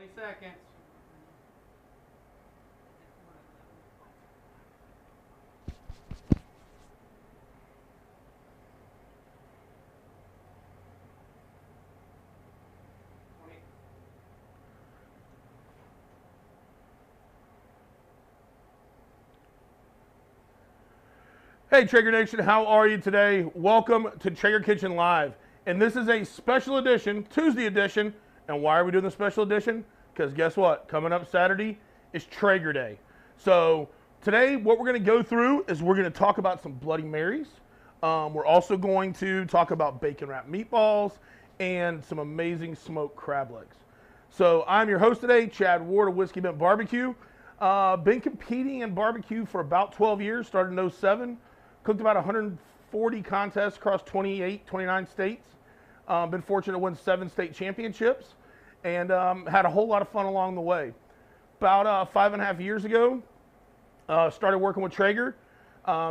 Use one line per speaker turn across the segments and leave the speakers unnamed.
20 seconds.
Hey Traeger Nation, how are you today? Welcome to Traeger Kitchen Live. And this is a special edition, Tuesday edition. And why are we doing the special edition? Because guess what? Coming up Saturday is Traeger Day. So today what we're going to go through is we're going to talk about some Bloody Marys. We're also going to talk about bacon wrapped meatballs and some amazing smoked crab legs. So I'm your host today, Chad Ward of Whiskey Bent Barbecue. Been competing in barbecue for about 12 years, started in 07. Cooked about 140 contests across 28, 29 states. Been fortunate to win 7 state championships and had a whole lot of fun along the way. About 5.5 years ago, started working with Traeger,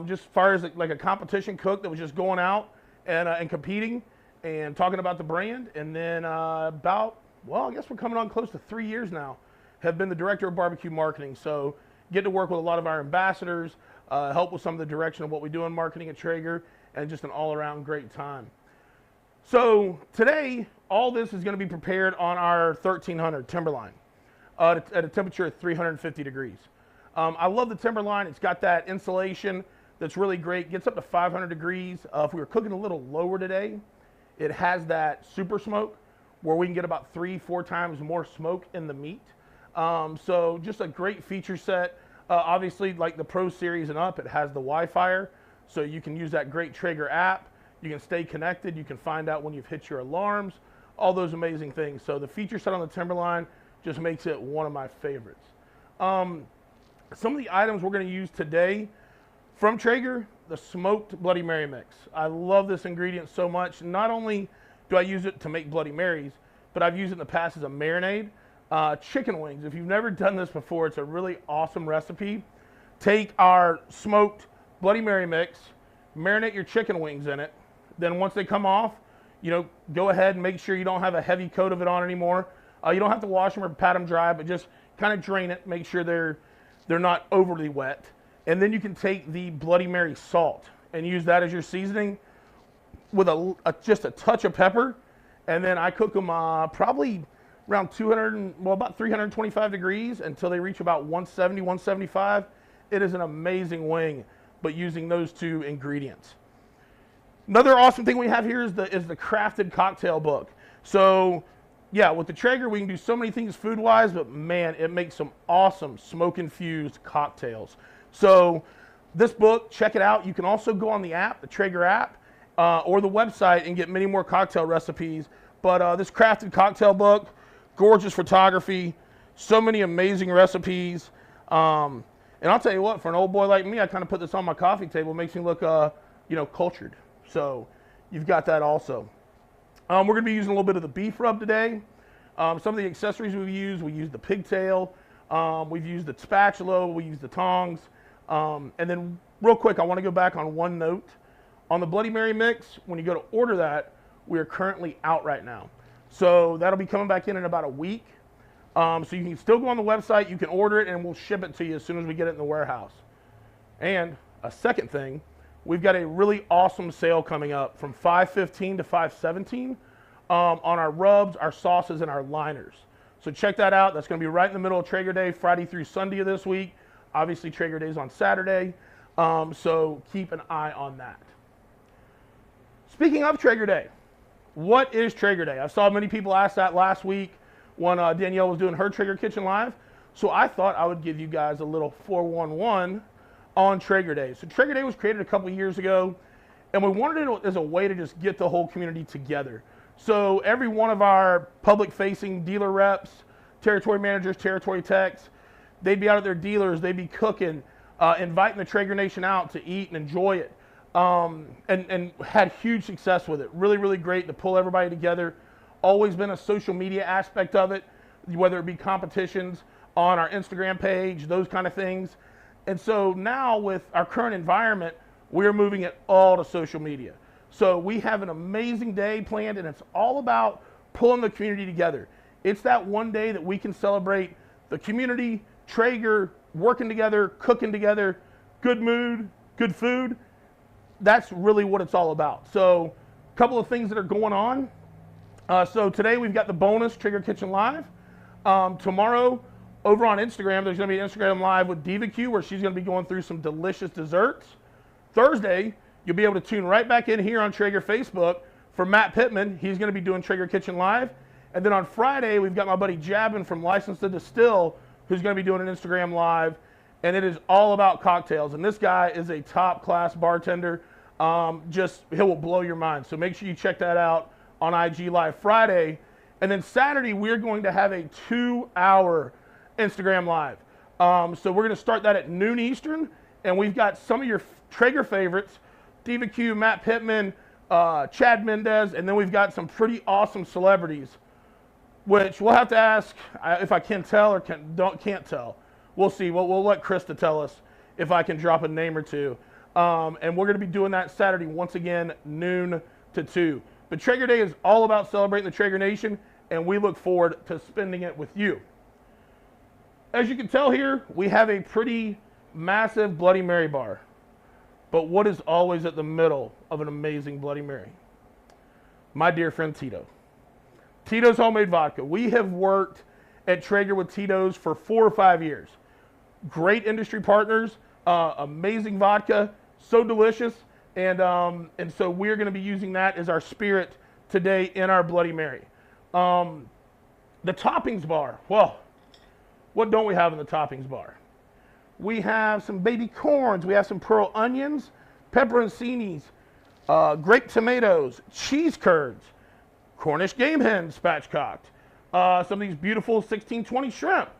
just as far as like a competition cook that was just going out and competing and talking about the brand. And then I guess we're coming on close to 3 years now, have been the director of barbecue marketing. So get to work with a lot of our ambassadors, help with some of the direction of what we do in marketing at Traeger, and just an all-around great time. So today, all this is going to be prepared on our 1300 Timberline at a temperature of 350 degrees. I love the Timberline. It's got that insulation that's really great. Gets up to 500 degrees. If we were cooking a little lower today, it has that super smoke where we can get about 3-4 times more smoke in the meat. So just a great feature set. Obviously, like the Pro Series and up, it has the Wi-Fi, so you can use that great Traeger app. You can stay connected. You can find out when you've hit your alarms, all those amazing things. So the feature set on the Timberline just makes it one of my favorites. Some of the items we're going to use today from Traeger, the smoked Bloody Mary mix. I love this ingredient so much. Not only do I use it to make Bloody Marys, but I've used it in the past as a marinade. Chicken wings. If you've never done this before, it's a really awesome recipe. Take our smoked Bloody Mary mix, marinate your chicken wings in it. Then once they come off, go ahead and make sure you don't have a heavy coat of it on anymore. You don't have to wash them or pat them dry, but just kind of drain it, make sure they're not overly wet. And then you can take the Bloody Mary salt and use that as your seasoning with just a touch of pepper. And then I cook them probably around about 325 degrees until they reach about 170, 175. It is an amazing wing, but using those 2 ingredients. Another awesome thing we have here is the crafted cocktail book. So yeah, with the Traeger, we can do so many things food-wise, but man, it makes some awesome smoke-infused cocktails. So this book, check it out. You can also go on the app, the Traeger app, or the website and get many more cocktail recipes. But this crafted cocktail book, gorgeous photography, so many amazing recipes. And I'll tell you what, for an old boy like me, I kind of put this on my coffee table. It makes me look, cultured. So you've got that also. We're going to be using a little bit of the beef rub today. Some of the accessories we use the pigtail. We've used the spatula. We use the tongs. And then real quick, I want to go back on one note. On the Bloody Mary mix, when you go to order that, we are currently out right now. So that'll be coming back in about a week. So you can still go on the website, you can order it, and we'll ship it to you as soon as we get it in the warehouse. And a second thing, we've got a really awesome sale coming up from $5.15 to $5.17 on our rubs, our sauces, and our liners. So check that out. That's going to be right in the middle of Traeger Day, Friday through Sunday of this week. Obviously, Traeger Day is on Saturday, so keep an eye on that. Speaking of Traeger Day, what is Traeger Day? I saw many people ask that last week when Danielle was doing her Traeger Kitchen Live. So I thought I would give you guys a little 411 on Traeger Day. So Traeger Day was created a couple years ago, and we wanted it as a way to just get the whole community together. So every one of our public-facing dealer reps, territory managers, territory techs, they'd be out at their dealers, they'd be cooking, inviting the Traeger Nation out to eat and enjoy it. And had huge success with it. Really, really great to pull everybody together. Always been a social media aspect of it, whether it be competitions on our Instagram page, those kind of things. And so now with our current environment, we're moving it all to social media. So we have an amazing day planned, and it's all about pulling the community together, It's that one day that we can celebrate the community, Traeger, working together, cooking together, good mood, good food. That's really what it's all about. So a couple of things that are going on. So today we've got the bonus Traeger Kitchen Live. Tomorrow over on Instagram, there's going to be an Instagram Live with BBQ where she's going to be going through some delicious desserts. Thursday, you'll be able to tune right back in here on Traeger Facebook for Matt Pittman. He's going to be doing Traeger Kitchen Live. And then on Friday, we've got my buddy Jabin from License to Distill who's going to be doing an Instagram Live. And it is all about cocktails. And this guy is a top-class bartender. He will blow your mind. So make sure you check that out on IG Live Friday. And then Saturday, we're going to have a 2-hour Instagram Live. So we're going to start that at noon Eastern. And we've got some of your Traeger favorites, DVQ, Matt Pittman, Chad Mendez, and then we've got some pretty awesome celebrities, which we'll have to ask if I can tell or can't tell. We'll see. We'll let Krista tell us if I can drop a name or two. And we're going to be doing that Saturday, once again, noon to 2. But Traeger Day is all about celebrating the Traeger Nation, and we look forward to spending it with you. As you can tell here, we have a pretty massive Bloody Mary bar. But what is always at the middle of an amazing Bloody Mary? My dear friend Tito. Tito's Homemade Vodka. We have worked at Traeger with Tito's for 4 or 5 years. Great industry partners, amazing vodka, so delicious, and so we're going to be using that as our spirit today in our Bloody Mary. The Toppings Bar. Well, what don't we have in the Toppings Bar? We have some baby corns, we have some pearl onions, pepperoncinis, grape tomatoes, cheese curds, Cornish game hen spatchcocked, some of these beautiful 1620 shrimp.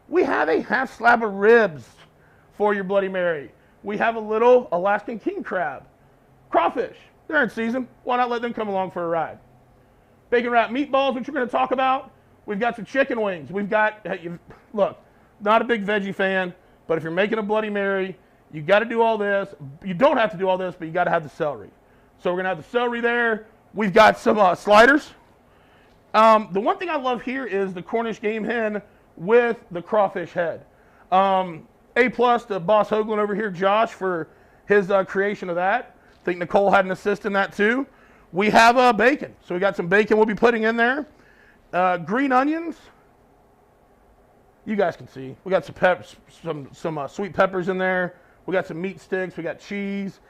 We have a half slab of ribs for your Bloody Mary. We have a little Alaskan king crab. Crawfish, they're in season. Why not let them come along for a ride? Bacon wrapped meatballs, which we're going to talk about. We've got some chicken wings. We've got, look, not a big veggie fan, but if you're making a Bloody Mary, you got to do all this. You don't have to do all this, but you got to have the celery. So we're going to have the celery there. We've got some sliders. The one thing I love here is the Cornish game hen with the crawfish head. A+ to Boss Hoagland over here, Josh, for his creation of that. I think Nicole had an assist in that too. We have bacon. So we got some bacon we'll be putting in there. Green onions. You guys can see. We got some sweet peppers in there. We got some meat sticks. We got cheese.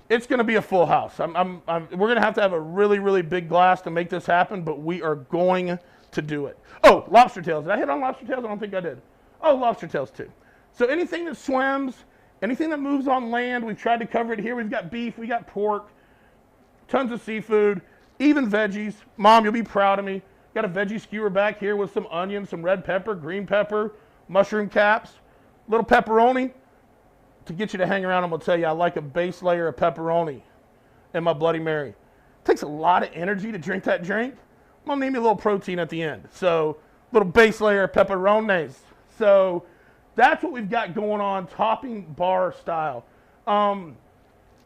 It's going to be a full house. We're going to have a really, really big glass to make this happen, but we are going to do it. Oh, lobster tails. Did I hit on lobster tails? I don't think I did. Oh, lobster tails too. So anything that swims, anything that moves on land, we've tried to cover it here. We've got beef, we got pork, tons of seafood, even veggies. Mom, you'll be proud of me. Got a veggie skewer back here with some onions, some red pepper, green pepper, mushroom caps, little pepperoni. To get you to hang around, I'm going to tell you, I like a base layer of pepperoni in my Bloody Mary. It takes a lot of energy to drink that drink. I'm going to need me a little protein at the end. So, little base layer of pepperonis. So, that's what we've got going on, topping bar style.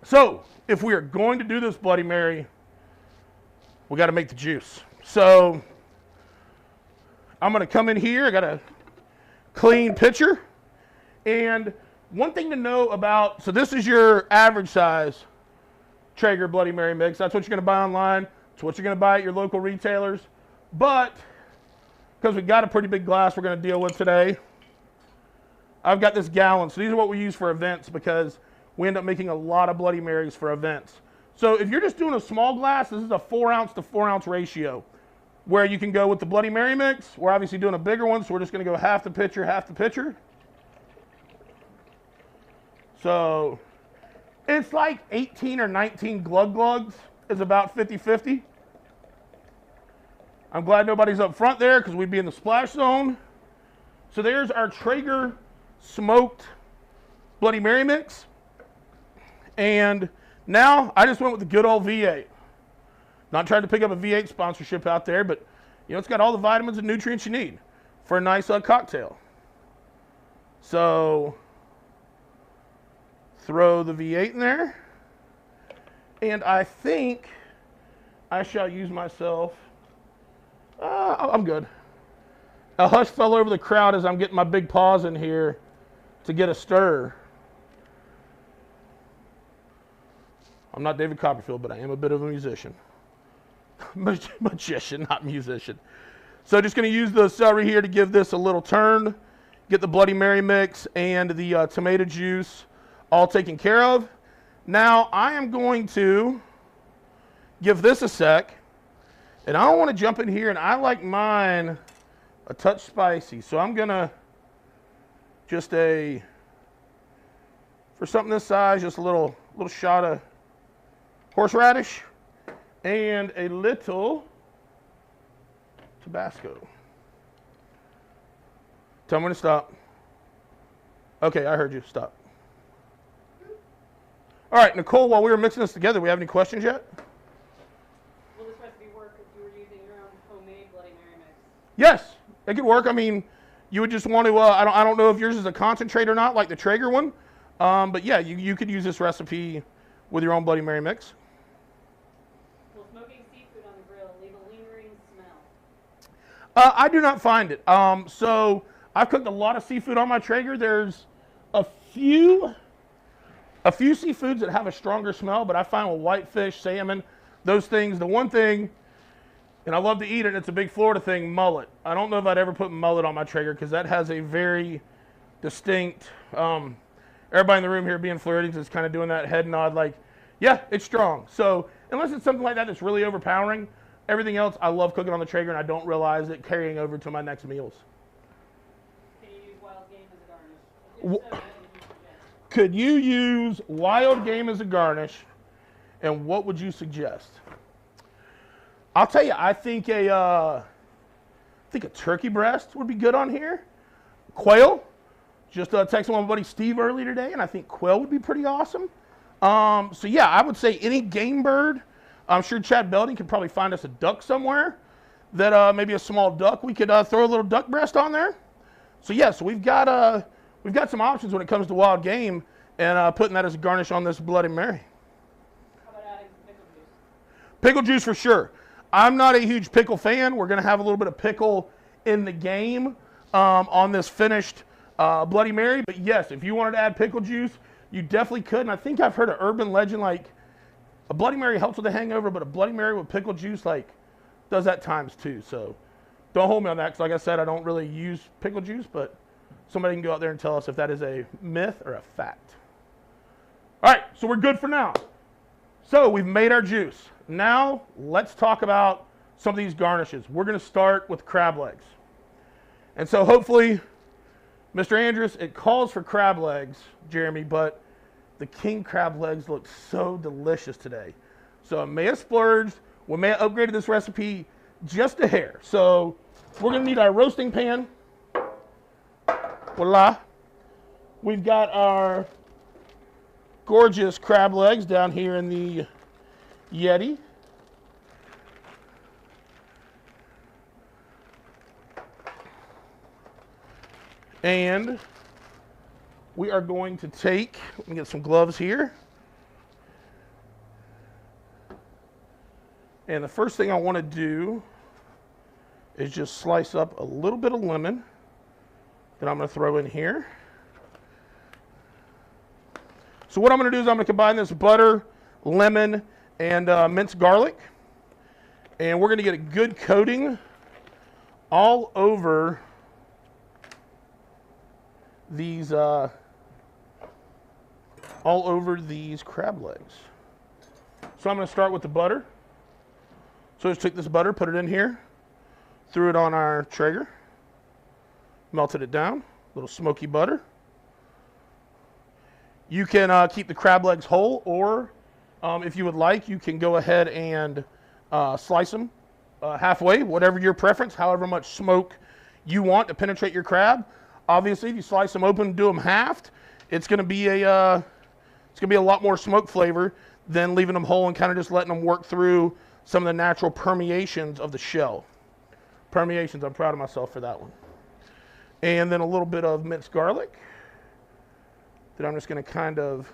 So, if we are going to do this Bloody Mary, we got to make the juice. So, I'm going to come in here. I got a clean pitcher. And one thing to know about, so this is your average size Traeger Bloody Mary mix. That's what you're going to buy online. It's what you're going to buy at your local retailers. But, because we've got a pretty big glass we're going to deal with today, I've got this gallon. So these are what we use for events because we end up making a lot of Bloody Marys for events. So if you're just doing a small glass, this is a 4 ounce to 4 ounce ratio where you can go with the Bloody Mary mix. We're obviously doing a bigger one, so we're just going to go half the pitcher, half the pitcher. So it's like 18 or 19 glug glugs is about 50-50. I'm glad nobody's up front there because we'd be in the splash zone. So there's our Traeger smoked Bloody Mary mix. And now I just went with the good old V8. Not trying to pick up a V8 sponsorship out there, but you know, it's got all the vitamins and nutrients you need for a nice cocktail. So throw the V8 in there. And I think I shall use myself I'm good. A hush fell over the crowd as I'm getting my big paws in here to get a stir. I'm not David Copperfield, but I am a bit of a musician. Magician, not musician. So just going to use the celery here to give this a little turn. Get the Bloody Mary mix and the tomato juice all taken care of. Now I am going to give this a sec. And I don't want to jump in here, and I like mine a touch spicy. So I'm going to just for something this size, just a little shot of horseradish and a little Tabasco. Tell me when to stop. Okay, I heard you. Stop. All right, Nicole, while we were mixing this together, we have any questions yet?
Will this recipe work if you were using your own homemade Bloody Mary mix?
Yes, it could work. I mean, you would just want to, I don't know if yours is a concentrate or not, like the Traeger one. But yeah, you could use this recipe with your own Bloody Mary mix.
Will smoking seafood on the grill leave a lingering smell?
I do not find it. So I've cooked a lot of seafood on my Traeger. There's a few seafoods that have a stronger smell, but I find with whitefish, salmon, those things, the one thing, and I love to eat it, it's a big Florida thing, mullet. I don't know if I'd ever put mullet on my Traeger because that has a very distinct, everybody in the room here being Floridians is kind of doing that head nod like, yeah, it's strong. So unless it's something like that that's really overpowering, everything else I love cooking on the Traeger and I don't realize it carrying over to my next meals.
Can you use wild game as a garnish? If so, what would you suggest?
Could you use wild game as a garnish, and what would you suggest? I'll tell you, I think a turkey breast would be good on here. Quail. Just texted my buddy Steve earlier today, and I think quail would be pretty awesome. So yeah, I would say any game bird. I'm sure Chad Belding could probably find us a duck somewhere. That maybe a small duck. We could throw a little duck breast on there. So yeah, so we've got some options when it comes to wild game, and putting that as a garnish on this Bloody Mary.
How about adding some pickle juice?
Pickle juice for sure. I'm not a huge pickle fan. We're going to have a little bit of pickle in the game on this finished Bloody Mary. But yes, if you wanted to add pickle juice, you definitely could. And I think I've heard an urban legend like a Bloody Mary helps with a hangover, but a Bloody Mary with pickle juice like does that times two. So don't hold me on that because like I said, I don't really use pickle juice, but somebody can go out there and tell us if that is a myth or a fact. All right, so we're good for now. So we've made our juice. Now let's talk about some of these garnishes. We're going to start with crab legs. And so hopefully, Mr. Andrews, it calls for crab legs, Jeremy, but the king crab legs look so delicious today. So I may have splurged. We may have upgraded this recipe just a hair. So we're going to need our roasting pan. Voila. We've got our gorgeous crab legs down here in the Yeti. And we are going to take, let me get some gloves here. And the first thing I want to do is just slice up a little bit of lemon that I'm going to throw in here. So what I'm going to do is I'm going to combine this butter, lemon, and minced garlic. And we're going to get a good coating all over these crab legs. So I'm going to start with the butter. So just take this butter, put it in here, threw it on our Traeger, melted it down, a little smoky butter. You can keep the crab legs whole, or if you would like, you can go ahead and slice them halfway, whatever your preference, however much smoke you want to penetrate your crab. Obviously, if you slice them open and do them halved, it's going to be a lot more smoke flavor than leaving them whole and kind of just letting them work through some of the natural permeations of the shell. Permeations, I'm proud of myself for that one. And then a little bit of minced garlic that I'm just going to kind of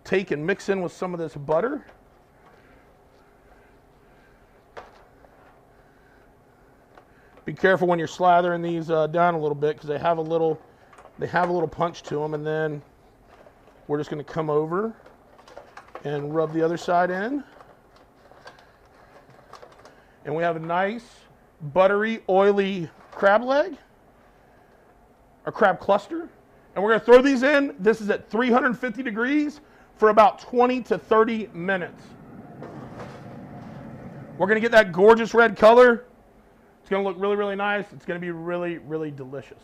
take and mix in with some of this butter. Be careful when you're slathering these down a little bit because they have a little punch to them. And then we're just going to come over and rub the other side in. And we have a nice, buttery, oily crab leg, or crab cluster. And we're going to throw these in. This is at 350 degrees for about 20 to 30 minutes. We're going to get that gorgeous red color. It's going to look really, really nice. It's going to be really, really delicious.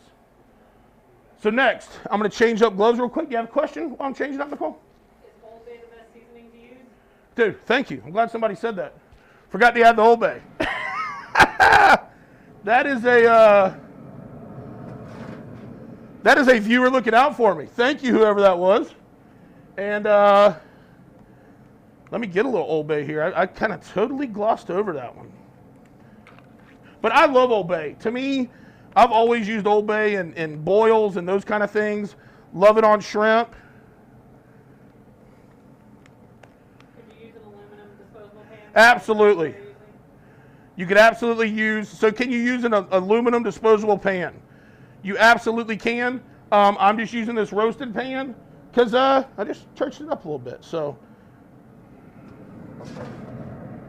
So next, I'm going to change up gloves real quick. You have a question while I'm changing up, Nicole?
Is Old Bay the best seasoning to use?
Dude, thank you. I'm glad somebody said that. Forgot to add the Old Bay. That is a viewer looking out for me. Thank you, whoever that was. And let me get a little Old Bay here. I kind of totally glossed over that one. But I love Old Bay. To me, I've always used Old Bay in boils and those kind of things. Love it on shrimp.
Could you use an aluminum disposable pan?
Absolutely. You could absolutely use, so can you use an aluminum disposable pan? You absolutely can. I'm just using this roasted pan because I just churched it up a little bit. So,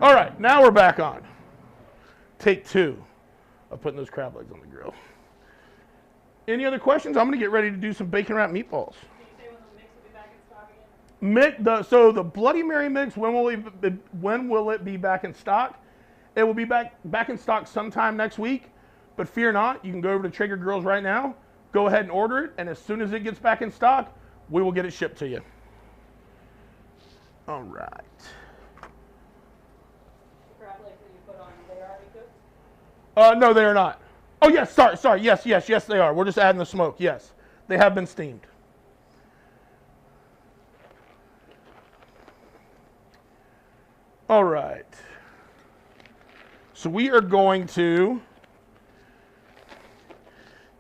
all right, now we're back on. Take 2 of putting those crab legs on the grill. Any other questions? I'm going to get ready to do some bacon wrapped meatballs.
Can you say when the mix will be back in stock again?
So the Bloody Mary mix, when will it be back in stock? It will be back in stock sometime next week, but fear not. You can go over to Traeger Grills right now, go ahead and order it, and as soon as it gets back in stock, we will get it shipped to you. All right.
The crab legs that you put on, they are already cooked?
No, they are not. Oh, yes, sorry. Yes, they are. We're just adding the smoke. Yes, they have been steamed. All right. So we are going to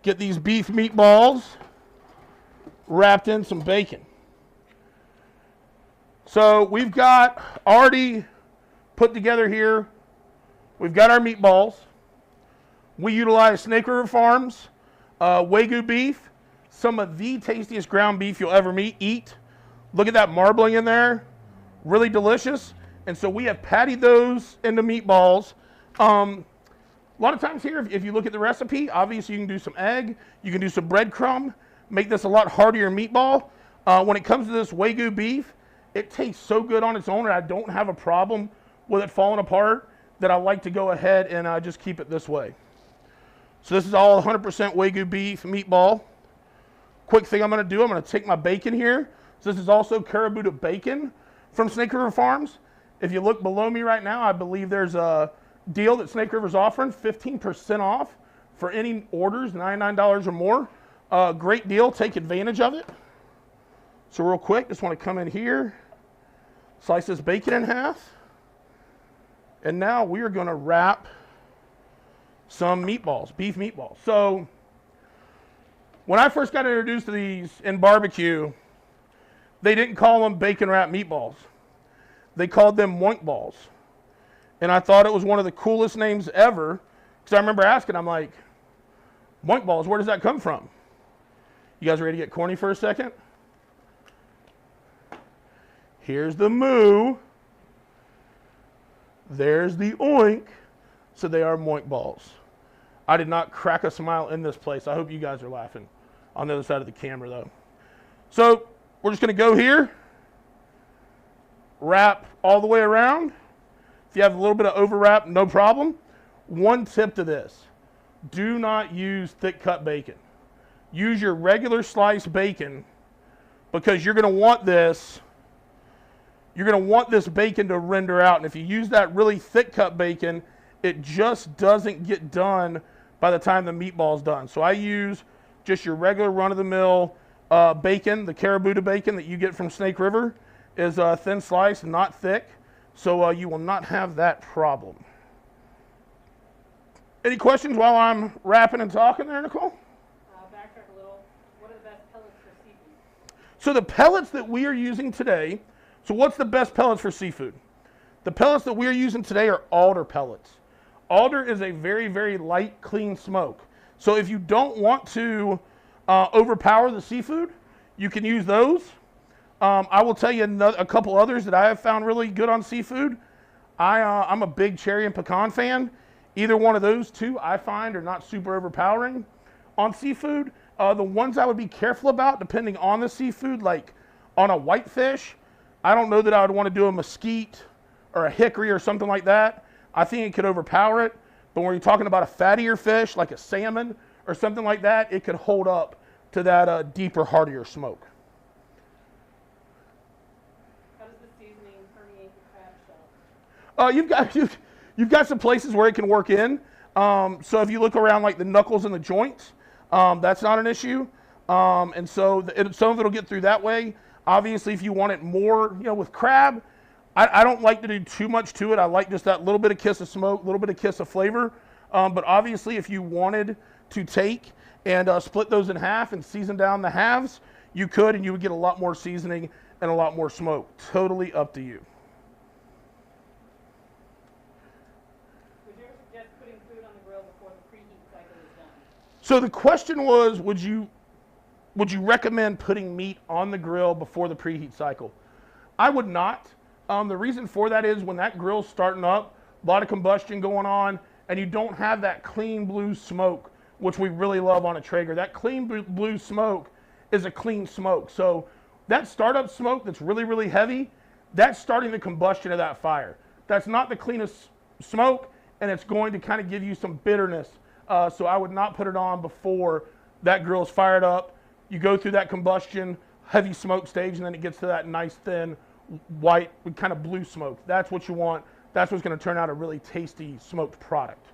get these beef meatballs wrapped in some bacon. So we've got already put together here, we've got our meatballs. We utilize Snake River Farms, Wagyu beef, some of the tastiest ground beef you'll ever eat. Look at that marbling in there, really delicious. And so we have patted those into meatballs. A lot of times here, if you look at the recipe, obviously you can do some egg, you can do some breadcrumb, make this a lot heartier meatball. When it comes to this Wagyu beef, it tastes so good on its own, and I don't have a problem with it falling apart, that I like to go ahead and just keep it this way. So this is all 100% Wagyu beef meatball. Quick thing I'm going to do, I'm going to take my bacon here. So this is also Caribou bacon from Snake River Farms. If you look below me right now, I believe there's a deal that Snake River's offering, 15% off for any orders, $99 or more. Great deal, take advantage of it. So real quick, just want to come in here, slice this bacon in half. And now we are going to wrap some meatballs, beef meatballs. So when I first got introduced to these in barbecue, they didn't call them bacon wrapped meatballs. They called them moink balls. And I thought it was one of the coolest names ever, because I remember asking, I'm like, moink balls, where does that come from? You guys ready to get corny for a second? Here's the moo. There's the oink. So they are moink balls. I did not crack a smile in this place. I hope you guys are laughing on the other side of the camera, though. So we're just going to go here, wrap all the way around. If you have a little bit of overwrap, no problem. One tip to this: do not use thick cut bacon. Use your regular sliced bacon, because you're going to want this. You're going to want this bacon to render out. And if you use that really thick cut bacon, it just doesn't get done by the time the meatball's done. So I use just your regular run-of-the-mill bacon. The Caribou bacon that you get from Snake River is thin sliced, not thick. So you will not have that problem. Any questions while I'm rapping and talking there, Nicole?
Backtrack a little. What are the best pellets for seafood?
So the pellets that we are using today, so what's the best pellets for seafood? The pellets that we are using today are alder pellets. alder is a very, very light, clean smoke. So if you don't want to overpower the seafood, you can use those. I will tell you a couple others that I have found really good on seafood. I'm a big cherry and pecan fan. Either one of those two I find are not super overpowering on seafood. The ones I would be careful about, depending on the seafood, like on a whitefish, I don't know that I would want to do a mesquite or a hickory or something like that. I think it could overpower it. But when you're talking about a fattier fish, like a salmon or something like that, it could hold up to that deeper, heartier smoke.
How does the seasoning permeate the crab shell?
You've got some places where it can work in. So if you look around like the knuckles and the joints, that's not an issue. And so some of it will get through that way. Obviously, if you want it more, with crab, I don't like to do too much to it. I like just that little bit of kiss of smoke, a little bit of kiss of flavor. But obviously, if you wanted to take and split those in half and season down the halves, you could, and you would get a lot more seasoning and a lot more smoke. Totally up to you.
Would you ever suggest putting food on the grill before the preheat cycle is done?
So the question was, would you recommend putting meat on the grill before the preheat cycle? I would not. The reason for that is when that grill's starting up, a lot of combustion going on, and you don't have that clean blue smoke, which we really love on a Traeger. That clean blue smoke is a clean smoke. So that startup smoke that's really, really heavy, that's starting the combustion of that fire. That's not the cleanest smoke, and it's going to kind of give you some bitterness. So I would not put it on before that grill's fired up. You go through that combustion, heavy smoke stage, and then it gets to that nice, thin, white, kind of blue smoke. That's what you want. That's what's going to turn out a really tasty smoked product.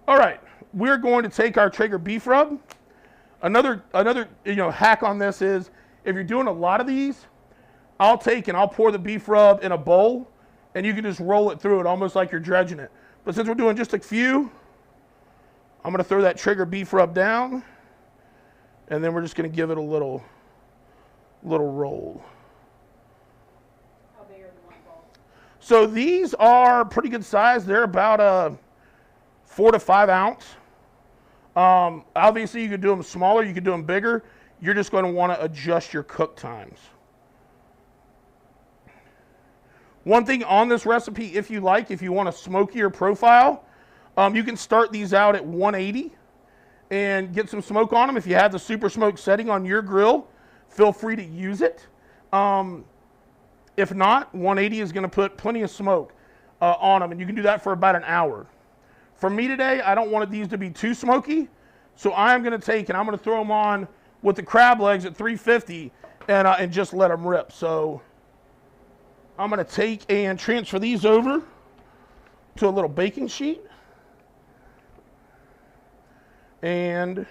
All right, we're going to take our Traeger beef rub. Another hack on this is if you're doing a lot of these, I'll pour the beef rub in a bowl, and you can just roll it through it almost like you're dredging it. But since we're doing just a few, I'm going to throw that Traeger beef rub down, and then we're just going to give it a little roll.
How big are the meatballs?
So these are pretty good size. They're about a 4 to 5 ounce. Obviously, you could do them smaller. You could do them bigger. You're just going to want to adjust your cook times. One thing on this recipe, if you want a smokier profile, you can start these out at 180 and get some smoke on them. If you have the super smoke setting on your grill, feel free to use it. If not, 180 is going to put plenty of smoke on them, and you can do that for about an hour. For me today, I don't want these to be too smoky, so I'm going to throw them on with the crab legs at 350 and just let them rip. So I'm going to take and transfer these over to a little baking sheet. And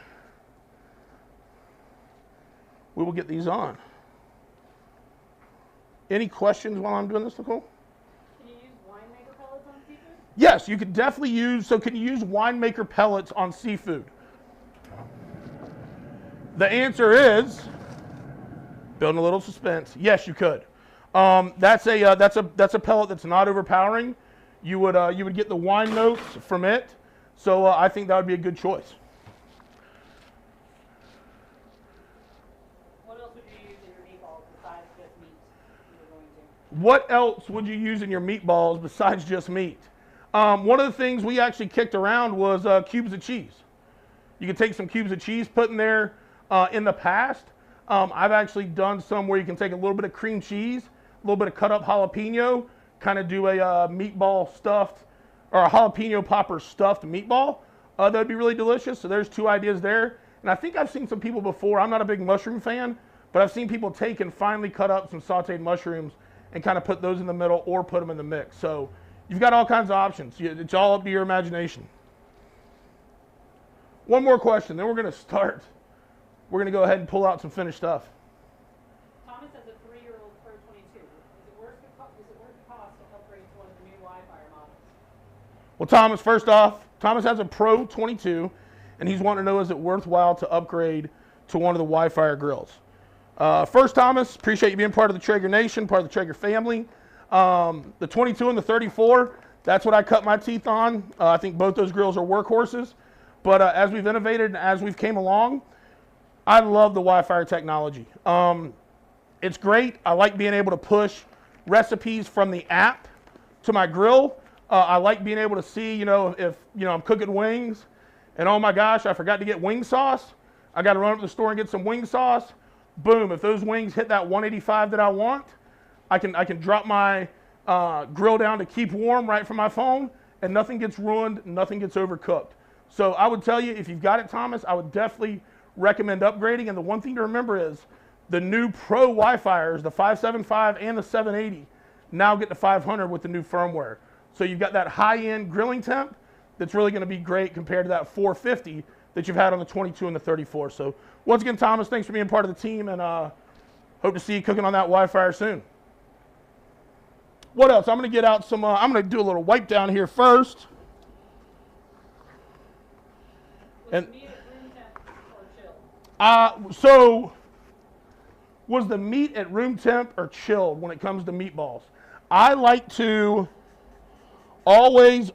we will get these on. Any questions while I'm doing this, Nicole?
Can you use Winemaker pellets on seafood?
Yes, you could definitely use, can you use Winemaker pellets on seafood? The answer is, building a little suspense, yes, you could. That's a pellet that's not overpowering. You would get the wine notes from it, so I think that would be a good choice. What else would you use in your meatballs besides just meat? One of the things we actually kicked around was cubes of cheese. You can take some cubes of cheese, put in there in the past. I've actually done some where you can take a little bit of cream cheese, a little bit of cut up jalapeno, kind of do a meatball stuffed, or a jalapeno popper stuffed meatball. That would be really delicious. So there's 2 ideas there. And I think I've seen some people before, I'm not a big mushroom fan, but I've seen people take and finely cut up some sauteed mushrooms and kind of put those in the middle or put them in the mix. So you've got all kinds of options. It's all up to your imagination. One more question, then we're going to start. We're going to go ahead and pull out some finished stuff.
Thomas has a 3-year-old Pro 22. Is it worth the cost to upgrade to one of the new Wi-Fi models?
Well, Thomas, first off, Thomas has a Pro 22, and he's wanting to know, is it worthwhile to upgrade to one of the Wi-Fi grills? First, Thomas, appreciate you being part of the Traeger Nation, part of the Traeger family. The 22 and the 34, That's what I cut my teeth on. I think both those grills are workhorses. But as we've innovated and as we've came along, I love the Wi-Fi technology. It's great. I like being able to push recipes from the app to my grill. I like being able to see, if I'm cooking wings, and oh my gosh, I forgot to get wing sauce. I got to run up to the store and get some wing sauce. Boom! If those wings hit that 185 that I want, I can drop my grill down to keep warm right from my phone, and nothing gets ruined, nothing gets overcooked. So I would tell you, if you've got it, Thomas, I would definitely recommend upgrading. And the one thing to remember is the new Pro Wi-Fiers, the 575 and the 780, now get the 500 with the new firmware. So you've got that high-end grilling temp that's really going to be great compared to that 450 that you've had on the 22 and the 34. So once again, Thomas, thanks for being part of the team, and hope to see you cooking on that Wi-Fi soon. What else? I'm going to get out some, I'm going to do a little wipe down here first.
Was the meat at room temp or chilled?
So was the meat at room temp or chilled when it comes to meatballs? I like to always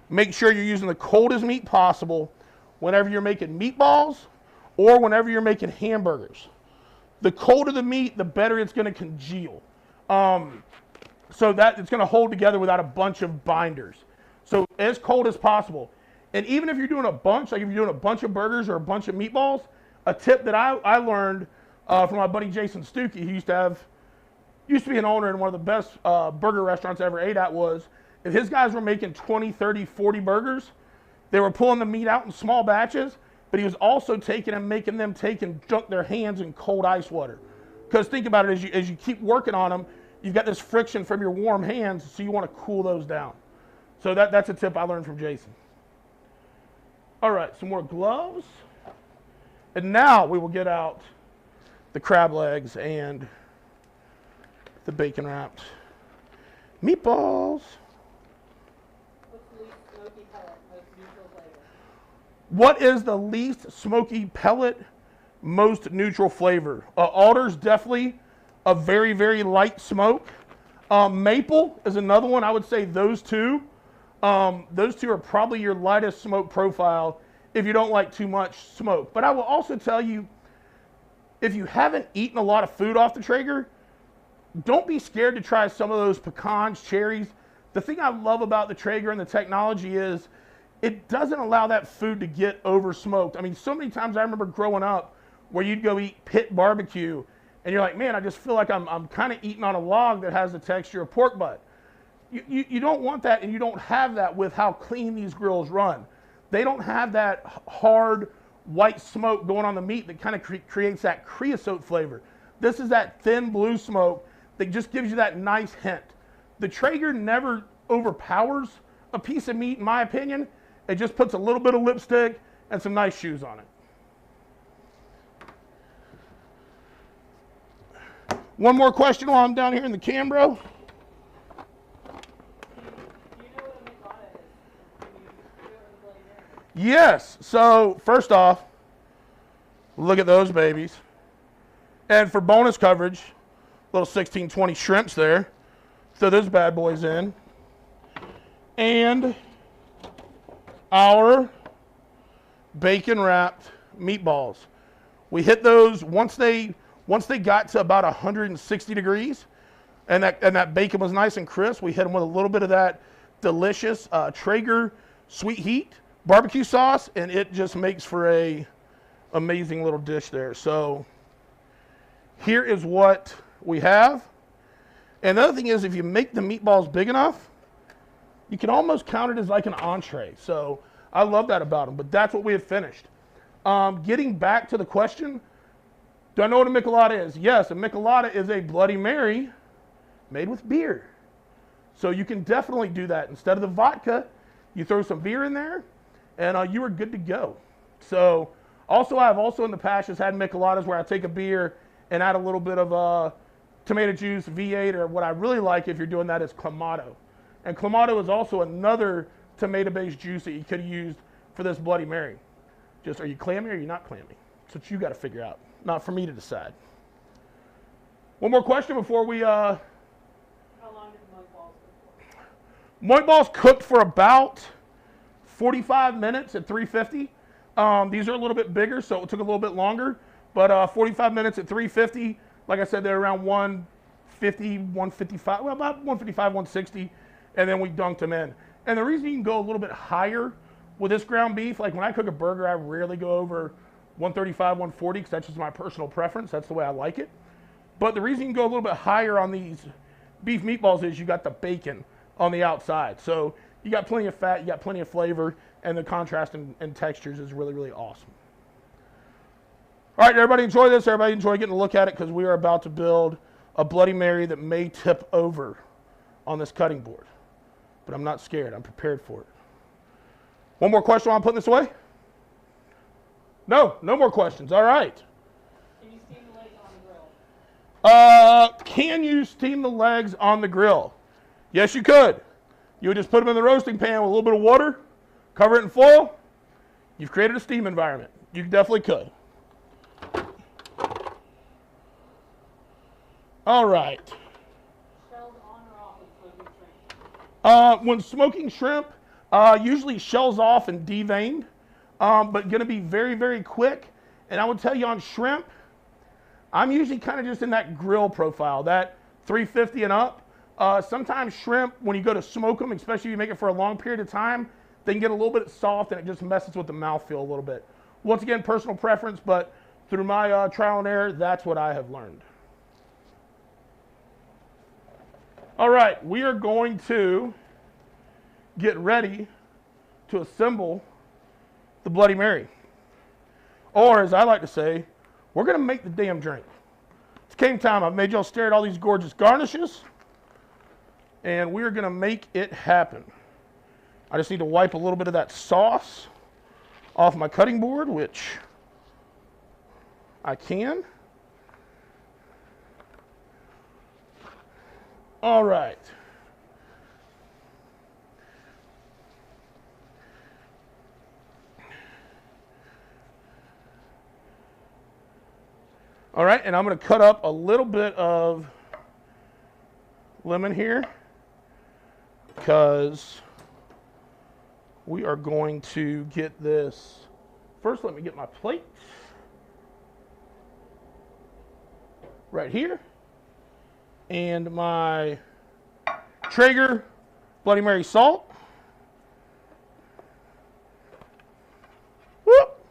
make sure you're using the coldest meat possible whenever you're making meatballs or whenever you're making hamburgers. The colder the meat, the better it's going to congeal. So that it's going to hold together without a bunch of binders. So as cold as possible. And even if you're doing a bunch, like if you're doing a bunch of burgers or a bunch of meatballs, a tip that I learned from my buddy Jason Stuckey, who used to be an owner in one of the best burger restaurants I ever ate at, was if his guys were making 20, 30, 40 burgers, they were pulling the meat out in small batches, but he was also taking and making them take and dunk their hands in cold ice water. Because think about it, as you keep working on them, you've got this friction from your warm hands, so you want to cool those down. So that's a tip I learned from Jason. All right, some more gloves. And now we will get out the crab legs and the bacon wrapped meatballs.
What's the least smoky pellet, most neutral flavor?
What is the least smoky pellet, most neutral flavor? Alder's definitely a very, very light smoke. Maple is another one. I would say those two. Those two are probably your lightest smoke profile if you don't like too much smoke. But I will also tell you, if you haven't eaten a lot of food off the Traeger, don't be scared to try some of those pecans, cherries. The thing I love about the Traeger and the technology is it doesn't allow that food to get over smoked. I mean, so many times I remember growing up where you'd go eat pit barbecue and you're like, man, I just feel like I'm kind of eating on a log that has the texture of pork butt. You don't want that, and you don't have that with how clean these grills run. They don't have that hard white smoke going on the meat that kind of creates that creosote flavor. This is that thin blue smoke that just gives you that nice hint. The Traeger never overpowers a piece of meat, in my opinion. It just puts a little bit of lipstick and some nice shoes on it. One more question while I'm down here in the Cambro. Yes, so first off, look at those babies. And for bonus coverage, little 1620 shrimps there. Throw those bad boys in. And our bacon wrapped meatballs. We hit those once they got to about 160 degrees and that bacon was nice and crisp. We hit them with a little bit of that delicious Traeger sweet heat barbecue sauce, and it just makes for a amazing little dish there. So here is what we have. And the other thing is, if you make the meatballs big enough, you can almost count it as like an entree. So I love that about them, but that's what we have finished. Getting back to the question, do I know what a michelada is? Yes, a michelada is a Bloody Mary made with beer. So you can definitely do that. Instead of the vodka, you throw some beer in there, and you are good to go. So I've also in the past just had micheladas where I take a beer and add a little bit of tomato juice, V8, or what I really like if you're doing that is Clamato. And Clamato is also another tomato-based juice that you could have used for this Bloody Mary. Just, are you clammy or are you not clammy? That's what you got to figure out, not for me to decide. One more question before we...
How long did the mothballs
Meatballs cooked for about 45 minutes at 350. These are a little bit bigger, so it took a little bit longer. But 45 minutes at 350, like I said, they're around 150, 155, well, about 155, 160, and then we dunked them in. And the reason you can go a little bit higher with this ground beef, like when I cook a burger, I rarely go over 135, 140, because that's just my personal preference. That's the way I like it. But the reason you can go a little bit higher on these beef meatballs is you got the bacon on the outside. So you got plenty of fat, you got plenty of flavor, and the contrast and textures is really, really awesome. All right, everybody enjoy this. Everybody enjoy getting a look at it, because we are about to build a Bloody Mary that may tip over on this cutting board. But I'm not scared. I'm prepared for it. One more question while I'm putting this away? No more questions. All right.
Can you steam the legs on the grill?
Can you steam the legs on the grill? Yes, you could. You would just put them in the roasting pan with a little bit of water, cover it in foil. You've created a steam environment. You definitely could. All right.
Shells on or off with smoking shrimp?
When smoking shrimp, usually shells off and deveined, but going to be very, very quick. And I would tell you on shrimp, I'm usually kind of just in that grill profile, that 350 and up. Sometimes shrimp, when you go to smoke them, especially if you make it for a long period of time, they can get a little bit soft and it just messes with the mouthfeel a little bit. Once again, personal preference, but through my trial and error, that's what I have learned. All right, we are going to get ready to assemble the Bloody Mary. Or, as I like to say, we're going to make the damn drink. It's game time. I've made y'all stare at all these gorgeous garnishes, and we're going to make it happen. I just need to wipe a little bit of that sauce off my cutting board, which I can. All right. All right, and I'm going to cut up a little bit of lemon here, because we are going to get this. First, let me get my plate right here, and my Traeger Bloody Mary salt. Whoop!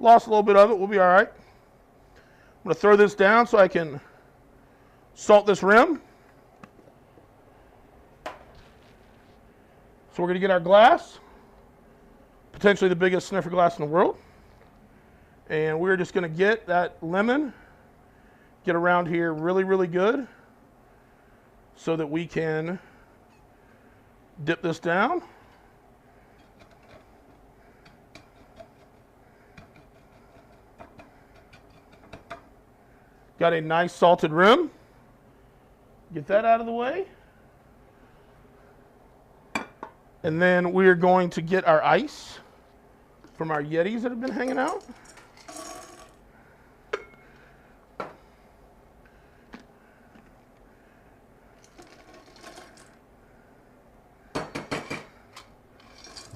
Lost a little bit of it. We'll be all right. I'm going to throw this down so I can salt this rim. So we're going to get our glass, potentially the biggest sniffer glass in the world. And we're just going to get that lemon, get around here really, really good so that we can dip this down. Got a nice salted rim. Get that out of the way. And then we're going to get our ice from our Yetis that have been hanging out.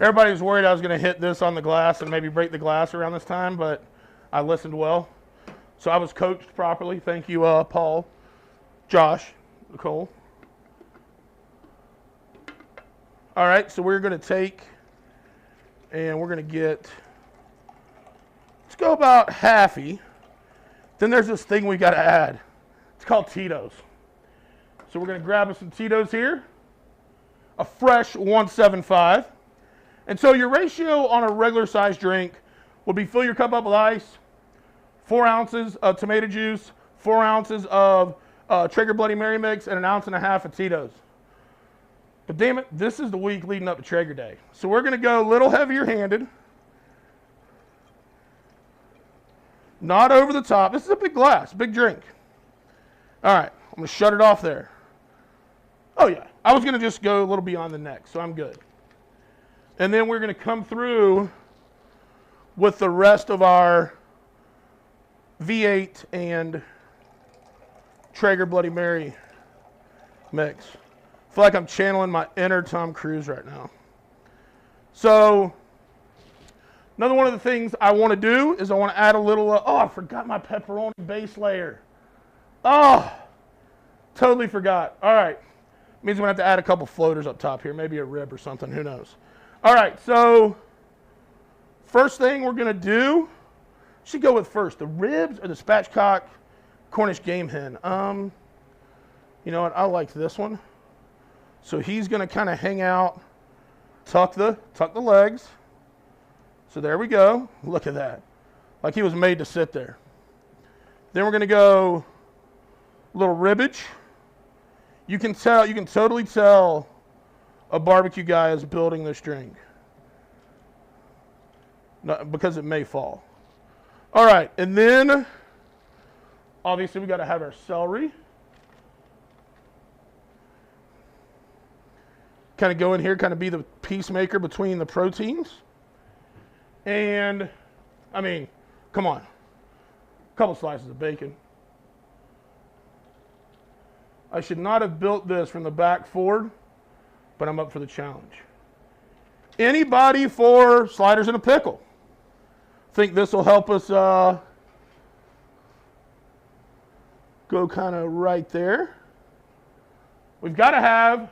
Everybody was worried I was going to hit this on the glass and maybe break the glass around this time, but I listened well. So I was coached properly. Thank you, Paul, Josh, Nicole. All right, so we're going to take and we're going to get, let's go about halfy. Then there's this thing we got to add. It's called Tito's. So we're going to grab us some Tito's here, a fresh 175. And so your ratio on a regular size drink would be fill your cup up with ice, 4 ounces of tomato juice, 4 ounces of Traeger Bloody Mary mix, and 1.5 ounces of Tito's. But damn it, this is the week leading up to Traeger Day. So we're going to go a little heavier handed. Not over the top. This is a big glass, big drink. All right, I'm going to shut it off there. Oh yeah, I was going to just go a little beyond the neck, so I'm good. And then we're going to come through with the rest of our V8 and Traeger Bloody Mary mix. feel like I'm channeling my inner Tom Cruise right now. So, another one of the things I want to do is I want to add a little, oh, I forgot my pepperoni base layer. Oh, totally forgot. All right. Means we're going to have to add a couple floaters up top here, maybe a rib or something, who knows. All right, so first thing we're going to do, should go with first, the ribs or the spatchcock Cornish game hen. You know what, I like this one. So he's going to kind of hang out, tuck the legs. So there we go. Look at that. Like he was made to sit there. Then we're going to go a little ribbage. You can totally tell a barbecue guy is building this drink. No, because it may fall. All right, and then obviously we got to have our celery. Kind of go in here, kind of be the peacemaker between the proteins. And, I mean, come on. A couple slices of bacon. I should not have built this from the back forward, but I'm up for the challenge. Anybody for sliders and a pickle? Think this will help us go kind of right there. We've got to have,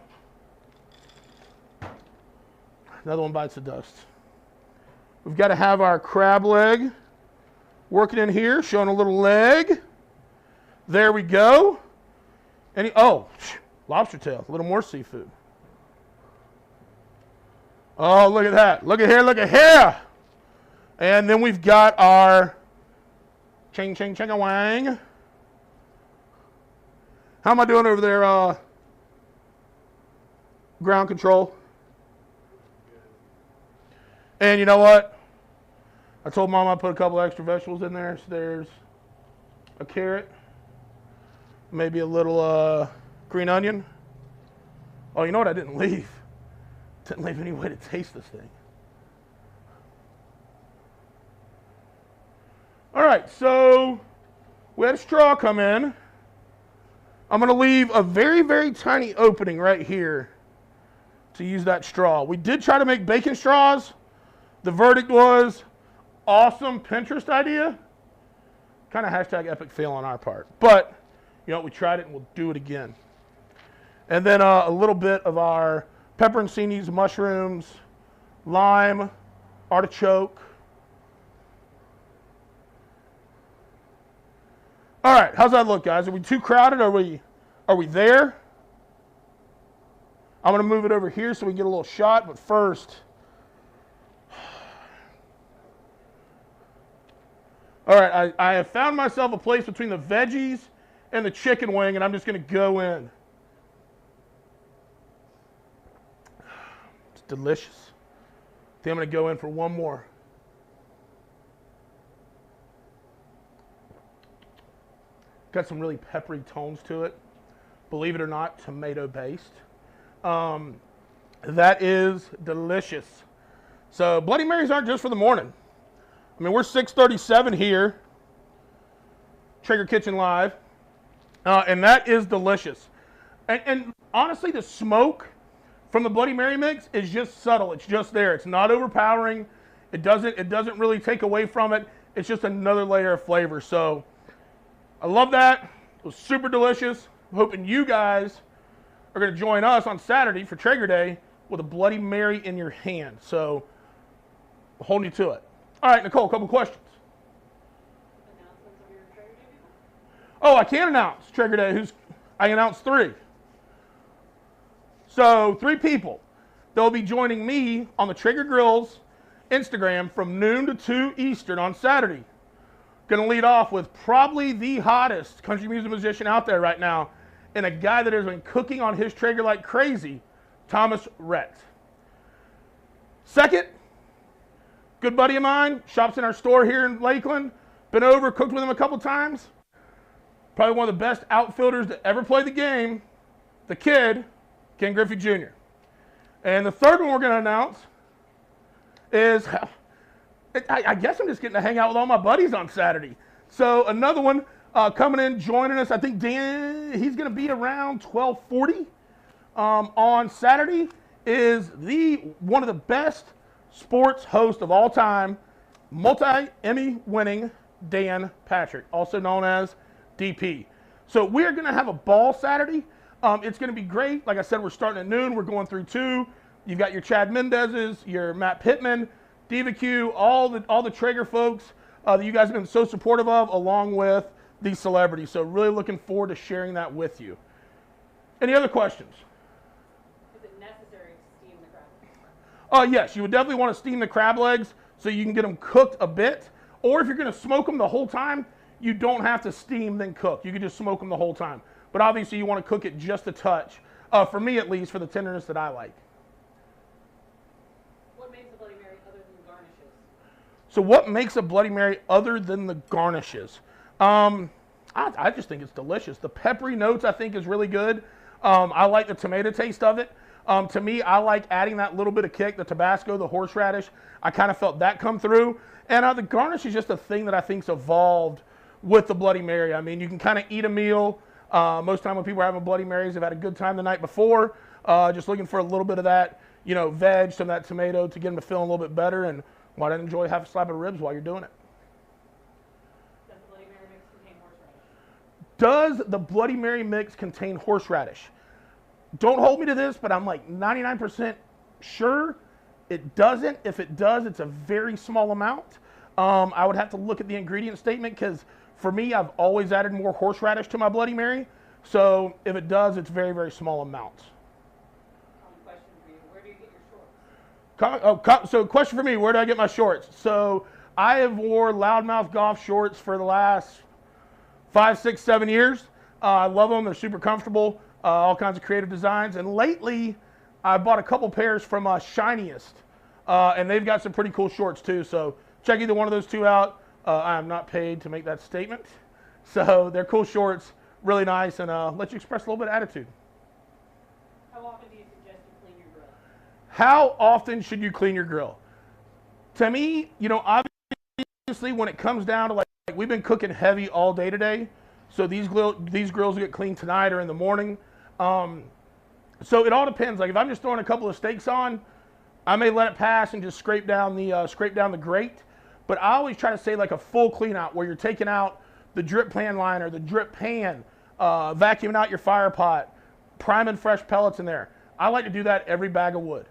another one bites the dust. We've got to have our crab leg working in here, showing a little leg. There we go. Oh, lobster tail, a little more seafood. Oh, look at that. Look at here, look at here. And then we've got our ching, ching, ching, wang. How am I doing over there, ground control? And you know what? I told Mom I'd put a couple extra vegetables in there. So there's a carrot. Maybe a little green onion. Oh, you know what I didn't leave? Didn't leave any way to taste this thing. All right, so we had a straw come in. I'm going to leave a very, very tiny opening right here to use that straw. We did try to make bacon straws. The verdict was awesome Pinterest idea. Kind of hashtag epic fail on our part. But you know, we tried it and we'll do it again. And then a little bit of our pepperoncinis, mushrooms, lime, artichoke. All right, how's that look, guys? Are we too crowded? Are we there? I'm gonna move it over here so we can get a little shot, but first. All right, I have found myself a place between the veggies and the chicken wing, and I'm just going to go in. It's delicious. I think I'm going to go in for one more. Got some really peppery tones to it. Believe it or not, tomato-based. That is delicious. So Bloody Marys aren't just for the morning. I mean, we're 6:37 here. Traeger Kitchen Live. And that is delicious. And honestly, the smoke from the Bloody Mary mix is just subtle. It's just there. It's not overpowering. It doesn't really take away from it. It's just another layer of flavor. So I love that. It was super delicious. I'm hoping you guys are going to join us on Saturday for Traeger Day with a Bloody Mary in your hand. So I'm holding you to it. All right, Nicole, a couple questions.
Announcements of your Traeger Day people?
Oh, I can announce Traeger Day. I announced 3. So 3 people. They'll be joining me on the Traeger Grill's Instagram from noon to 2 Eastern on Saturday. Going to lead off with probably the hottest country music musician out there right now, and a guy that has been cooking on his Traeger like crazy, Thomas Rhett. Second, good buddy of mine, shops in our store here in Lakeland. Been over, cooked with him a couple times. Probably one of the best outfielders to ever play the game, the kid, Ken Griffey Jr. And the third one we're going to announce is, I guess I'm just getting to hang out with all my buddies on Saturday. So another one coming in, joining us. I think Dan, he's going to be around 12:40. on Saturday is one of the best sports hosts of all time, multi-Emmy winning Dan Patrick, also known as DP. So we're going to have a ball Saturday. It's going to be great. Like I said, we're starting at noon. We're going through 2. You've got your Chad Mendez's, your Matt Pittman, BBQ, all the Traeger folks that you guys have been so supportive of, along with these celebrities. So really looking forward to sharing that with you. Any other questions?
Is it necessary to steam the crab?
Yes, you would definitely want to steam the crab legs so you can get them cooked a bit. Or if you're going to smoke them the whole time, you don't have to steam then cook. You can just smoke them the whole time. But obviously you want to cook it just a touch, for me at least, for the tenderness that I like.
What makes a Bloody Mary other than garnishes?
So what makes a Bloody Mary other than the garnishes? I just think it's delicious. The peppery notes I think is really good. I like the tomato taste of it. To me, I like adding that little bit of kick, the Tabasco, the horseradish. I kind of felt that come through. And the garnish is just a thing that I think's evolved with the Bloody Mary. I mean, you can kind of eat a meal. Most time when people are having Bloody Marys, they've had a good time the night before. Just looking for a little bit of that, veg, some of that tomato to get them to feel a little bit better. And why not enjoy half a slab of ribs while you're doing it?
Does the Bloody Mary mix contain horseradish?
Does the Bloody Mary mix contain horseradish? Don't hold me to this, but I'm like 99% sure it doesn't. If it does, it's a very small amount. I would have to look at the ingredient statement because for me, I've always added more horseradish to my Bloody Mary. So if it does, it's very, very small amounts.
Question for you. Where do you get your shorts?
So question for me, where do I get my shorts? So I have wore loudmouth golf shorts for the last 5, 6, 7 years. I love them. They're super comfortable. All kinds of creative designs. And lately, I bought a couple pairs from Shiniest. And they've got some pretty cool shorts too. So check either one of those 2 out. I am not paid to make that statement. So they're cool shorts, really nice, and let you express a little bit of attitude.
How often do you suggest you clean your grill?
How often should you clean your grill? To me, obviously when it comes down to like we've been cooking heavy all day today, so these grills get cleaned tonight or in the morning. So it all depends. Like if I'm just throwing a couple of steaks on, I may let it pass and just scrape down the grate. But I always try to say like a full clean out where you're taking out the drip pan liner, the drip pan, vacuuming out your fire pot, priming fresh pellets in there. I like to do that every bag of wood.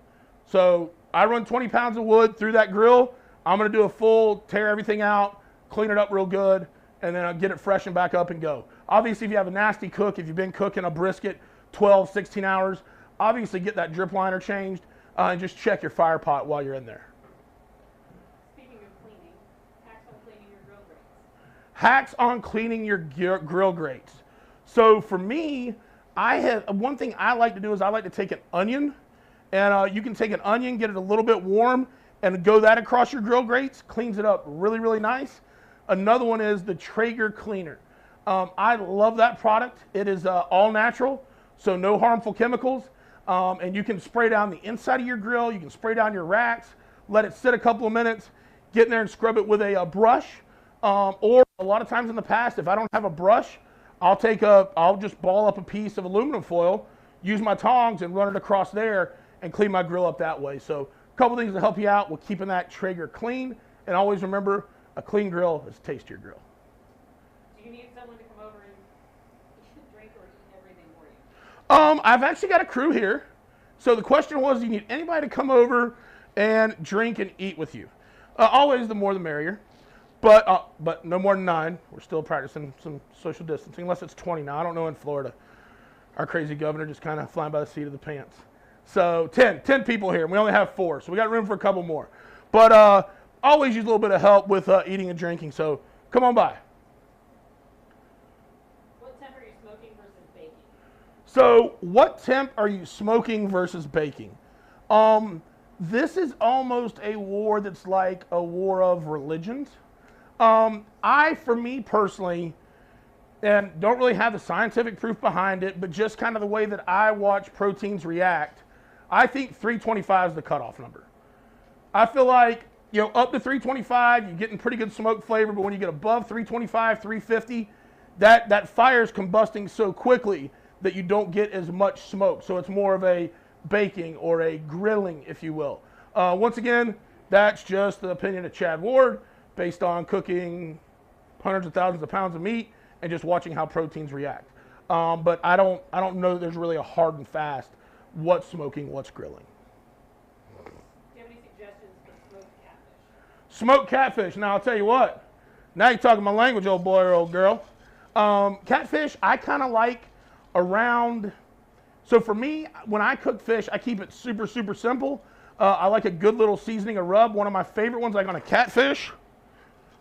So I run 20 pounds of wood through that grill. I'm going to do a full, tear everything out, clean it up real good, and then I'll get it fresh and back up and go. Obviously, if you have a nasty cook, if you've been cooking a brisket 12, 16 hours, obviously get that drip liner changed and just check your fire pot while you're in there.
Speaking of cleaning, hacks on cleaning your grill grates.
Hacks on cleaning your grill grates. So for me, one thing I like to do is I like to take an onion, and you can take an onion, get it a little bit warm, and go that across your grill grates. Cleans it up really, really nice. Another one is the Traeger cleaner. I love that product. It is all natural, so no harmful chemicals. And you can spray down the inside of your grill. You can spray down your racks, let it sit a couple of minutes, get in there and scrub it with a brush. Or a lot of times in the past, if I don't have a brush, I'll just ball up a piece of aluminum foil, use my tongs and run it across there and clean my grill up that way. So a couple things to help you out with keeping that Traeger clean. And always remember, a clean grill is a tastier grill.
Do you need someone to come over and drink or eat everything for you?
I've actually got a crew here. So the question was, do you need anybody to come over and drink and eat with you? Always the more the merrier. But no more than 9. We're still practicing some social distancing, unless it's 20 now. I don't know in Florida. Our crazy governor just kind of flying by the seat of the pants. So 10 people here, and we only have 4. So we got room for a couple more. But always use a little bit of help with eating and drinking. So come on by.
What temp are you smoking versus baking?
So what temp are you smoking versus baking? This is almost a war that's like a war of religions. For me personally, and don't really have the scientific proof behind it, but just kind of the way that I watch proteins react, I think 325 is the cutoff number. I feel like, up to 325, you're getting pretty good smoke flavor, but when you get above 325, 350, that fire is combusting so quickly that you don't get as much smoke. So it's more of a baking or a grilling, if you will. Once again, that's just the opinion of Chad Ward based on cooking hundreds of thousands of pounds of meat and just watching how proteins react. But I don't know that there's really a hard and fast what's smoking, what's grilling.
Do you have any suggestions for smoked catfish?
Smoked catfish. Now I'll tell you what. Now you're talking my language, old boy or old girl. Catfish, I kind of like around. So for me, when I cook fish, I keep it super, super simple. I like a good little seasoning of rub. One of my favorite ones, like on a catfish,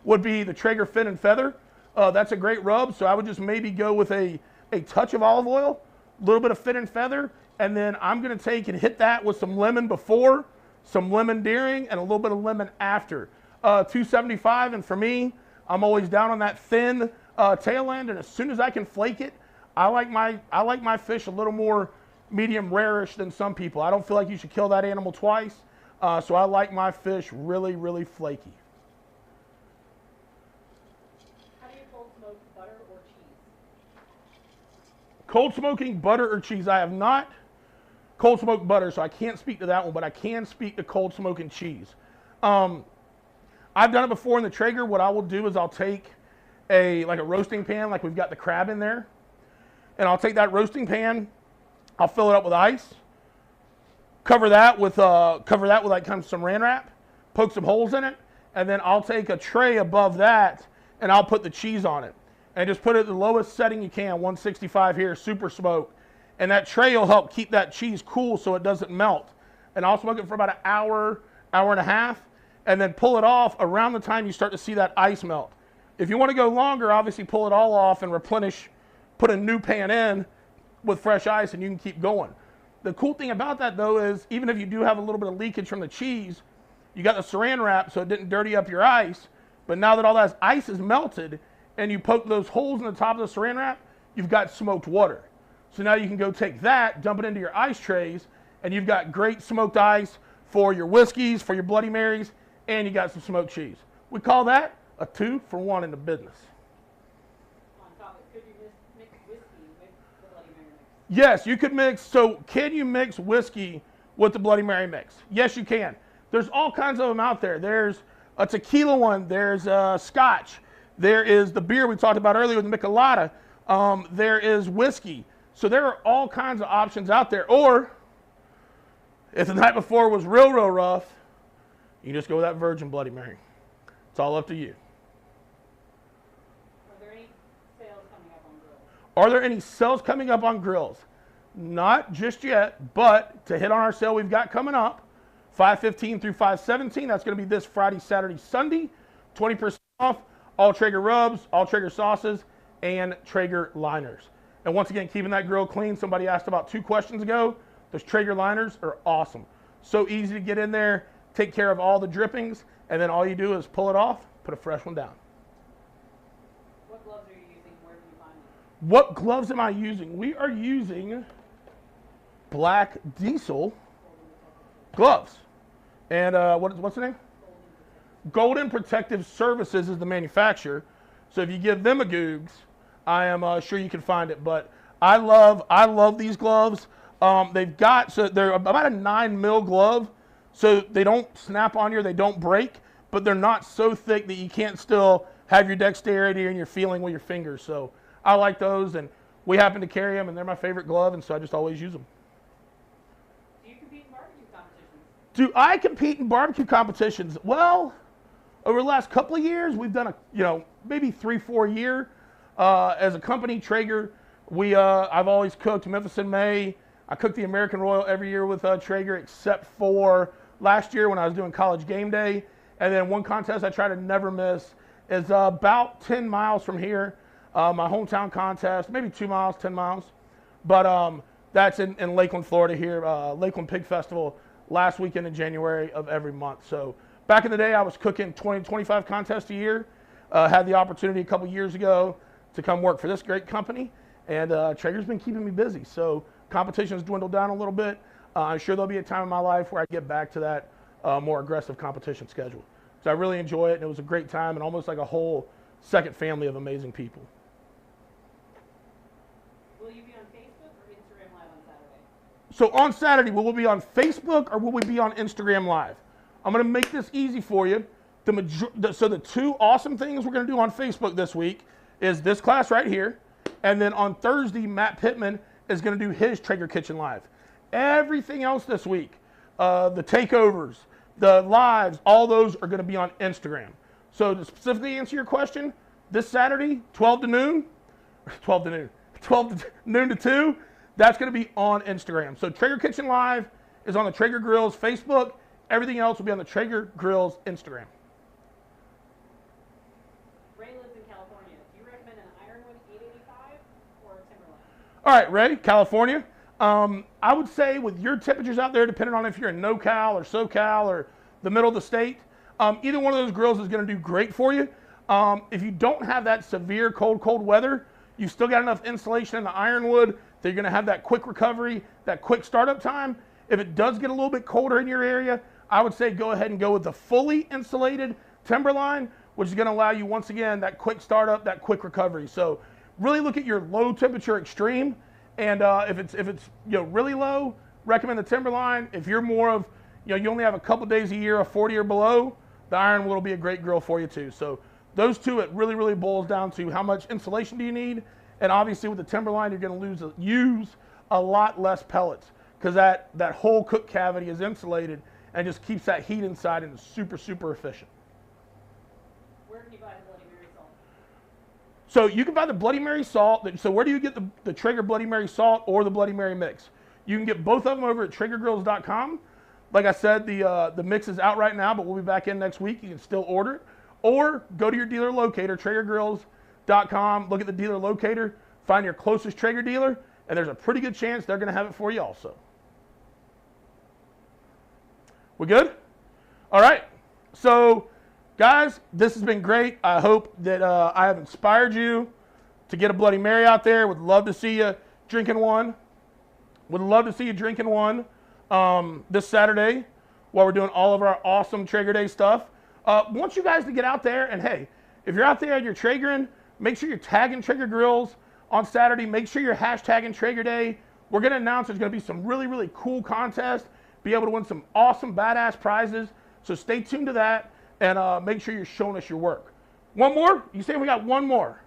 would be the Traeger Fin and Feather. That's a great rub. So I would just maybe go with a touch of olive oil, a little bit of Fin and Feather, and then I'm going to take and hit that with some lemon before, some lemon during, and a little bit of lemon after. $2.75, and for me, I'm always down on that thin tail end, and as soon as I can flake it, I like my fish a little more medium rare-ish than some people. I don't feel like you should kill that animal twice, so I like my fish really, really flaky.
How do you cold smoke butter or cheese?
Cold smoking butter or cheese. I have not cold smoked butter, so I can't speak to that one, but I can speak to cold smoking cheese. I've done it before in the Traeger. What I will do is I'll take a roasting pan, like we've got the crab in there, and I'll take that roasting pan, I'll fill it up with ice, cover that with like kind of some Saran wrap, poke some holes in it, and then I'll take a tray above that and I'll put the cheese on it, and just put it at the lowest setting you can, 165 here, super smoke, and that tray will help keep that cheese cool so it doesn't melt. And I'll smoke it for about an hour, hour and a half, and then pull it off around the time you start to see that ice melt. If you want to go longer, obviously pull it all off and replenish, put a new pan in with fresh ice, and you can keep going. The cool thing about that, though, is even if you do have a little bit of leakage from the cheese, you got the Saran wrap so it didn't dirty up your ice, but now that all that ice is melted and you poke those holes in the top of the Saran wrap, you've got smoked water. So now you can go take that, dump it into your ice trays, and you've got great smoked ice for your whiskeys, for your Bloody Marys, and you got some smoked cheese. We call that a 2-for-1 in the business.
On topic, could you mix whiskey with the Bloody Mary mix?
Yes, you could mix. So can you mix whiskey with the Bloody Mary mix? Yes, you can. There's all kinds of them out there. There's a tequila one. There's scotch. There is the beer we talked about earlier with Michelada. There is whiskey. So there are all kinds of options out there. Or if the night before was real, real rough, you can just go with that virgin Bloody Mary. It's all up to you.
Are there any sales coming up on grills?
Are there any sales coming up on grills? Not just yet, but to hit on our sale we've got coming up, 5/15 through 5/17. That's going to be this Friday, Saturday, Sunday. 20% off all Traeger rubs, all Traeger sauces, and Traeger liners. And once again, keeping that grill clean. Somebody asked about 2 questions ago. Those Traeger liners are awesome. So easy to get in there, take care of all the drippings, and then all you do is pull it off, put a fresh one down.
What gloves are you using? Where do you find them?
What gloves am I using? We are using Black Diesel gloves. And what's the name? Golden Protective Services is the manufacturer. So if you give them a Googs, I am sure you can find it. But I love these gloves. They're about a 9mm glove, so they don't snap on you, they don't break, but they're not so thick that you can't still have your dexterity and your feeling with your fingers. So I like those, and we happen to carry them, and they're my favorite glove, and so I just always use them.
Do you compete in barbecue competitions?
Do I compete in barbecue competitions? Well, over the last couple of years, we've done maybe 3-4 a year. As a company, Traeger, I've always cooked Memphis in May. I cook the American Royal every year with Traeger, except for last year when I was doing college game day. And then one contest I try to never miss is about 10 miles from here. My hometown contest, maybe 2 miles, 10 miles. But that's in Lakeland, Florida here, Lakeland Pig Festival, last weekend in January of every month. So back in the day, I was cooking 20, 25 contests a year. Had the opportunity a couple years ago to come work for this great company. And Traeger's been keeping me busy. So competition's dwindled down a little bit. I'm sure there'll be a time in my life where I get back to that more aggressive competition schedule. So I really enjoy it, and it was a great time and almost like a whole second family of amazing people.
Will you you be on Facebook or Instagram Live on Saturday?
So on Saturday, will we be on Facebook or will we be on Instagram Live? I'm going to make this easy for you. So the two awesome things we're going to do on Facebook this week is this class right here. And then on Thursday, Matt Pittman is going to do his Traeger Kitchen Live. Everything else this week, the takeovers, the lives, all those are going to be on Instagram. So to specifically answer your question, this Saturday, 12 to noon, 12 to noon to 2, that's going to be on Instagram. So Traeger Kitchen Live is on the Traeger Grills Facebook. Everything else will be on the Traeger Grills Instagram.
Ray lives in California. Do you recommend an Ironwood 885 or a Timberline?
All right, Ray, California. I would say with your temperatures out there, depending on if you're in NoCal or SoCal or the middle of the state, either one of those grills is going to do great for you. If you don't have that severe cold weather, you've still got enough insulation in the Ironwood that you're going to have that quick recovery, that quick startup time. If it does get a little bit colder in your area, I would say go ahead and go with the fully insulated Timberline, which is going to allow you, once again, that quick startup, that quick recovery. So really look at your low temperature extreme. And if it's really low, recommend the Timberline. If you're more of, you only have a couple days a year of 40 or below, the Ironwood will be a great grill for you too. So those two, it really boils down to how much insulation do you need. And obviously with the Timberline, you're going to use a lot less pellets because that whole cook cavity is insulated and just keeps that heat inside and is super efficient.
Where can you buy the Bloody Mary salt?
So you can buy the Bloody Mary salt. So where do you get the Traeger Bloody Mary salt or the Bloody Mary mix? You can get both of them over at TraegerGrills.com. Like I said, the mix is out right now, but we'll be back in next week. You can still order it. Or go to your dealer locator, TraegerGrills.com. Look at the dealer locator. Find your closest Traeger dealer. And there's a pretty good chance they're going to have it for you also. We good? All right. So, guys, this has been great. I hope that I have inspired you to get a Bloody Mary out there. Would love to see you drinking one. Would love to see you drinking one this Saturday while we're doing all of our awesome Traeger Day stuff. Want you guys to get out there, and hey, if you're out there and you're Traegering, make sure you're tagging Traeger Grills on Saturday. Make sure you're hashtagging Traeger Day. We're going to announce there's going to be some really cool contests. Be able to win some awesome, badass prizes. So stay tuned to that, and make sure you're showing us your work. One more? You say we got one more?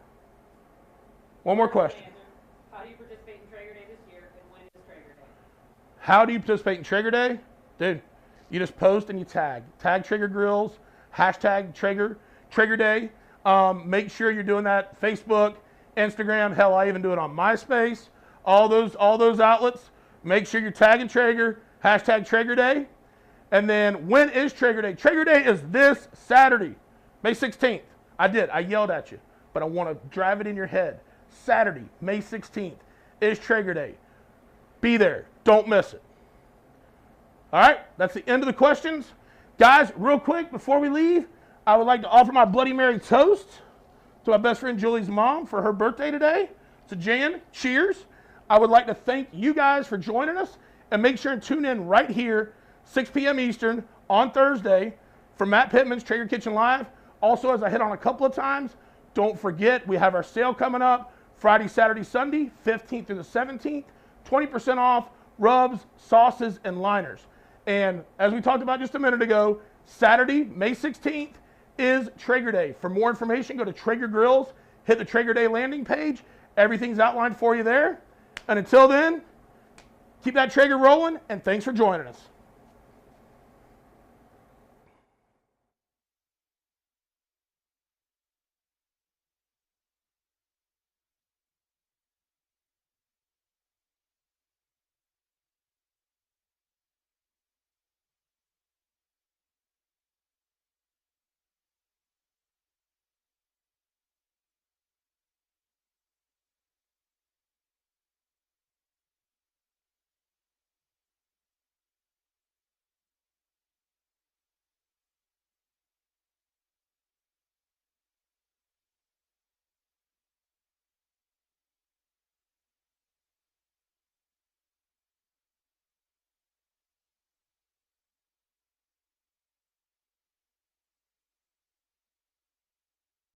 One more question.
How do you participate in Traeger Day this year, and when is Traeger Day?
How do you participate in Traeger Day? Dude, you just post and you tag. Tag Traeger Grills, hashtag Traeger Day. Make sure you're doing that Facebook, Instagram. Hell, I even do it on MySpace. All those outlets. Make sure you're tagging Traeger, hashtag Traeger Day. And then when is Traeger Day? Traeger Day is this Saturday, May 16th. I yelled at you, but I want to drive it in your head. Saturday, May 16th is Traeger Day. Be there. Don't miss it. All right, that's the end of the questions. Guys, real quick, before we leave, I would like to offer my Bloody Mary toast to my best friend Julie's mom for her birthday today. So Jan, cheers. I would like to thank you guys for joining us, and make sure and tune in right here, 6 p.m. Eastern on Thursday for Matt Pittman's Traeger Kitchen Live. Also, as I hit on a couple of times, don't forget we have our sale coming up Friday, Saturday, Sunday, 15th through the 17th, 20% off rubs, sauces, and liners. And as we talked about just a minute ago, Saturday, May 16th is Traeger Day. For more information, go to Traeger Grills, hit the Traeger Day landing page. Everything's outlined for you there. And until then, keep that Traeger rolling, and thanks for joining us.